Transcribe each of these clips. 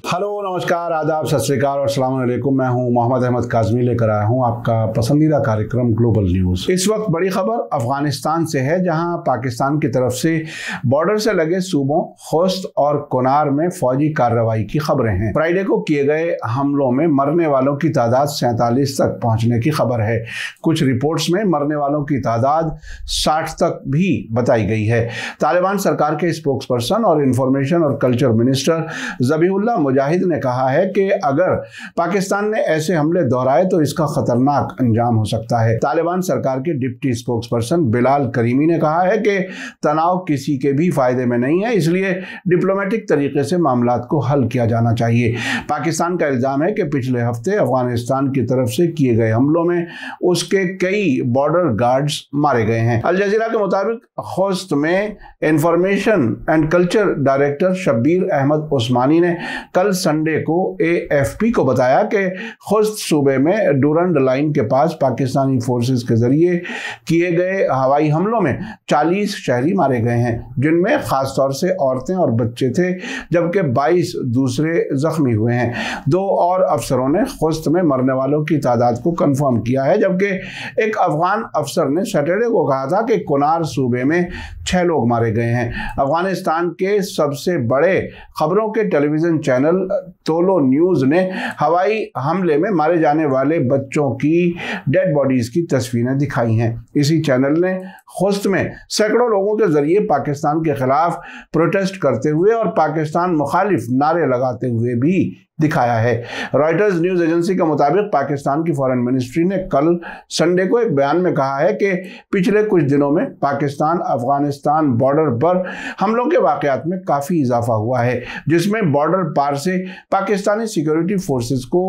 Hello, नमस्कार, आदाब, सत श्री अकाल और अस्सलाम वालेकुम। मैं हूं मोहम्मद अहमद काज़मी, लेकर आया हूं आपका पसंदीदा कार्यक्रम ग्लोबल न्यूज़। इस वक्त बड़ी खबर अफगानिस्तान से है, जहां पाकिस्तान की तरफ से बॉर्डर से लगे सूबों खोस्त और कोनार में फौजी कार्रवाई की खबरें हैं। फ्राइडे को किए गए हमलों में मरने वालों की तादाद 47 तक पहुंचने की खबर है। कुछ रिपोर्ट्स में मरने वालों की तादाद 60 तक भी बताई गई है। तालिबान सरकार के स्पोक्स पर्सन और इंफॉर्मेशन और कल्चर मिनिस्टर ज़बीहुल्लाह मुजाहिद ने कहा है कि अगर पाकिस्तान ने ऐसे हमले दोहराए तो इसका खतरनाक अंजाम हो सकता है। तालिबान सरकार के deputy spokes person Bilal creamy ने कहा है कि तनाव किसी के भी फायदे में नहीं है, इसलिए डिप्लोमेटिक तरीके से मामलात को हल किया जाना चाहिए। पाकिस्तान का इल्जाम है कि पिछले हफ्ते अफगानिस्तान की तरफ से किए गए हमलों में उसके कई बॉर्डर गार्ड्स मारे गए हैं। अल जज़ीरा के मुताबिक खोस्त में information and culture director Shabbir Ahmad Usmani ने कल संडे को AFP को बताया कि खोस्त सूबे में डूरंड लाइन के पास पाकिस्तानी फोर्सेस के जरिए किए गए हवाई हमलों में 40 शहरी मारे गए हैं, जिनमें खासतौर से औरतें और बच्चे थे, जबकि 22 दूसरे जख्मी हुए हैं। 2 और अफसरों ने खोस्त में मरने वालों की तादाद को कंफर्म किया है, जबकि एक अफगान अफसर ने सैटरडे को कहा था कि कोनार सूबे में 6 लोग मारे गए हैं। अफगानिस्तान के सबसे बड़े खबरों के टेलीविजन चैनल तोलो न्यूज़ ने हवाई हमले में मारे जाने वाले बच्चों की डेड बॉडीज की तस्वीरें दिखाई हैं। इसी चैनल ने खोस्त में सैकड़ों लोगों के जरिए पाकिस्तान के खिलाफ प्रोटेस्ट करते हुए और पाकिस्तान मुखालिफ नारे लगाते हुए भी दिखाया है। रॉयटर्स न्यूज़ एजेंसी के मुताबिक पाकिस्तान की फॉरेन मिनिस्ट्री ने कल संडे को एक बयान में कहा है कि पिछले कुछ दिनों में पाकिस्तान अफगानिस्तान बॉर्डर पर हमलों के वाकयात में काफ़ी इजाफा हुआ है, जिसमें बॉर्डर पार से पाकिस्तानी सिक्योरिटी फोर्सेस को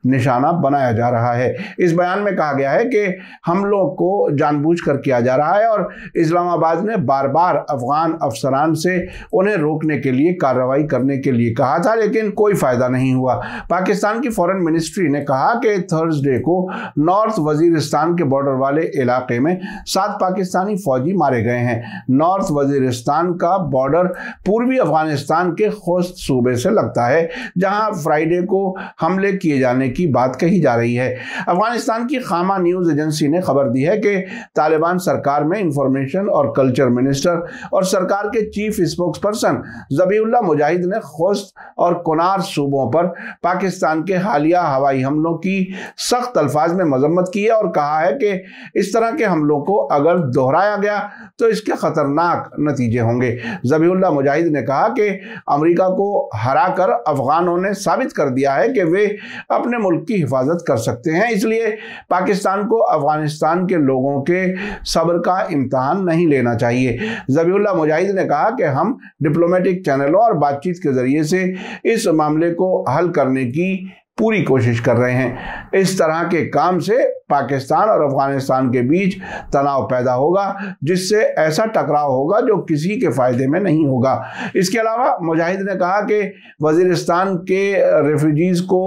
निशाना बनाया जा रहा है। इस बयान में कहा गया है कि हमलों को जानबूझकर किया जा रहा है और इस्लामाबाद ने बार बार अफगान अफसरान से उन्हें रोकने के लिए कार्रवाई करने के लिए कहा था, लेकिन कोई फायदा नहीं हुआ। पाकिस्तान की फॉरेन मिनिस्ट्री ने कहा कि थर्सडे को नॉर्थ वजीरिस्तान के बॉर्डर वाले इलाके में 7 पाकिस्तानी फौजी मारे गए हैं। नॉर्थ वजीरिस्तान का बॉर्डर पूर्वी अफगानिस्तान के खोस्त सूबे से लगता है, जहां फ्राइडे को हमले किए जाने की बात कही जा रही है। अफगानिस्तान की खामा न्यूज़ एजेंसी ने खबर दी है कि तालिबान सरकार में इंफॉर्मेशन और कल्चर मिनिस्टर और सरकार के चीफ स्पोक्स पर्सन ज़बीहुल्लाह मुजाहिद ने खोस्त और कोनार सूबों पर पाकिस्तान के हालिया हवाई हमलों की सख्त अल्फाज में मजम्मत की है और कहा है कि इस तरह के हमलों को अगर दोहराया गया तो इसके खतरनाक नतीजे होंगे। ज़बीहुल्लाह मुजाहिद ने कहा कि अमेरिका को हराकर अफगानों ने साबित कर दिया है कि वे अपने मुल्क की हिफाजत कर सकते हैं, इसलिए पाकिस्तान को अफगानिस्तान के लोगों के सब्र का इम्तहान नहीं लेना चाहिए। ज़बीहुल्लाह मुजाहिद ने कहा कि हम डिप्लोमेटिक चैनलों और बातचीत के जरिए से इस मामले को हल करने की पूरी कोशिश कर रहे हैं। इस तरह के काम से पाकिस्तान और अफगानिस्तान के बीच तनाव पैदा होगा, जिससे ऐसा टकराव होगा जो किसी के फायदे में नहीं होगा। इसके अलावा मुजाहिद ने कहा कि वजीरिस्तान के रेफ्यूजीज को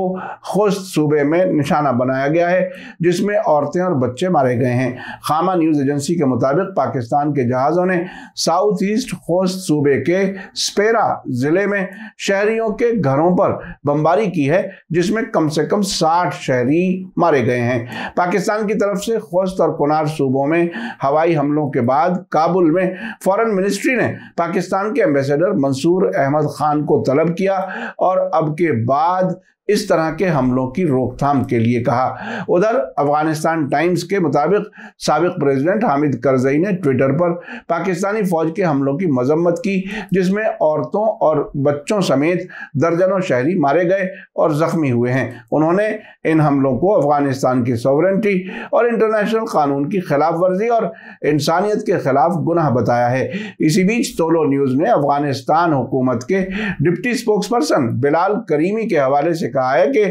खोस्त सूबे में निशाना बनाया गया है, जिसमें औरतें और बच्चे मारे गए हैं। खामा न्यूज़ एजेंसी के मुताबिक पाकिस्तान के जहाज़ों ने साउथ ईस्ट खोस्त सूबे के स्पेरा जिले में शहरियों के घरों पर बमबारी की है, जिसमें कम से कम 60 शहरी मारे गए हैं। पाकिस्तान की तरफ से खोस्त और कोनार सूबों में हवाई हमलों के बाद काबुल में फॉरेन मिनिस्ट्री ने पाकिस्तान के एम्बेसडर मंसूर अहमद खान को तलब किया और अब के बाद इस तरह के हमलों की रोकथाम के लिए कहा। उधर अफगानिस्तान टाइम्स के मुताबिक साबिक प्रेसिडेंट हामिद करजई ने ट्विटर पर पाकिस्तानी फौज के हमलों की मजम्मत की, जिसमें औरतों और बच्चों समेत दर्जनों शहरी मारे गए और जख्मी हुए हैं। उन्होंने इन हमलों को अफगानिस्तान की सॉवरेंटी और इंटरनेशनल कानून की खिलाफ वर्जी और इंसानियत के खिलाफ गुनाह बताया है। इसी बीच तोलो न्यूज़ ने अफगानिस्तान हुकूमत के deputy spokes person Bilal creamy के हवाले से कहा है कि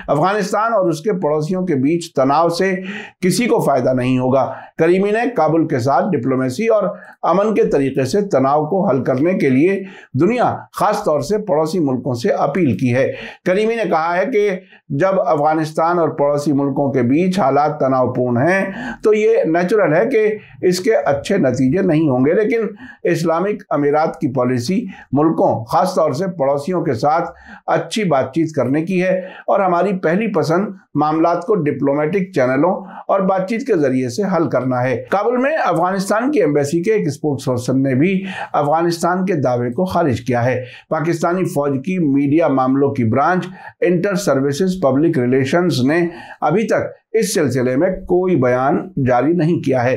अफगानिस्तान और उसके पड़ोसियों के बीच तनाव से किसी को फायदा नहीं होगा। करीमी ने काबुल के साथ डिप्लोमेसी और अमन के तरीके से तनाव को हल करने के लिए दुनिया, खास तौर से पड़ोसी मुल्कों से अपील की है। करीमी ने कहा है कि जब अफगानिस्तान और पड़ोसी मुल्कों के बीच हालात तनावपूर्ण हैं तो ये नेचुरल है कि इसके अच्छे नतीजे नहीं होंगे, लेकिन इस्लामिक अमीरात की पॉलिसी मुल्कों, खास तौर से पड़ोसियों के साथ अच्छी बातचीत करने की है और हमारी पहली पसंद मामलात को डिप्लोमेटिक चैनलों और बातचीत के जरिए से हल करना है। काबुल में अफगानिस्तान की एम्बेसी के एक स्पोक्सपर्सन ने भी अफगानिस्तान के दावे को खारिज किया है। पाकिस्तानी फौज की मीडिया मामलों की branch inter services public relations ने अभी तक इस सिलसिले में कोई बयान जारी नहीं किया है।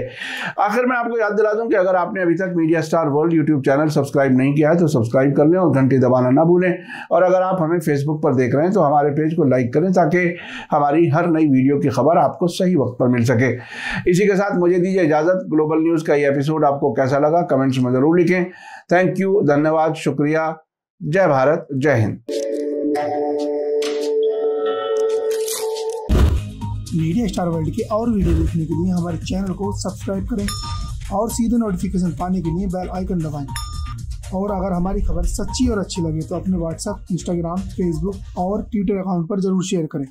आखिर में आपको याद दिला दूं कि अगर आपने अभी तक media star world YouTube channel subscribe नहीं किया है तो सब्सक्राइब कर लें और घंटी दबाना ना भूलें। और अगर आप हमें फेसबुक पर देख रहे हैं तो हमारे पेज को लाइक करें ताकि हमारी हर नई वीडियो की खबर आपको सही वक्त पर मिल सके। इसी के साथ मुझे दीजिए इजाज़त। ग्लोबल न्यूज़ का ये एपिसोड आपको कैसा लगा कमेंट्स में ज़रूर लिखें। थैंक यू, धन्यवाद, शुक्रिया। जय भारत, जय हिंद। मीडिया स्टार वर्ल्ड के और वीडियो देखने के लिए हमारे चैनल को सब्सक्राइब करें और सीधे नोटिफिकेशन पाने के लिए बेल आइकन दबाएं। और अगर हमारी खबर सच्ची और अच्छी लगे तो अपने व्हाट्सएप, इंस्टाग्राम, फेसबुक और ट्विटर अकाउंट पर जरूर शेयर करें।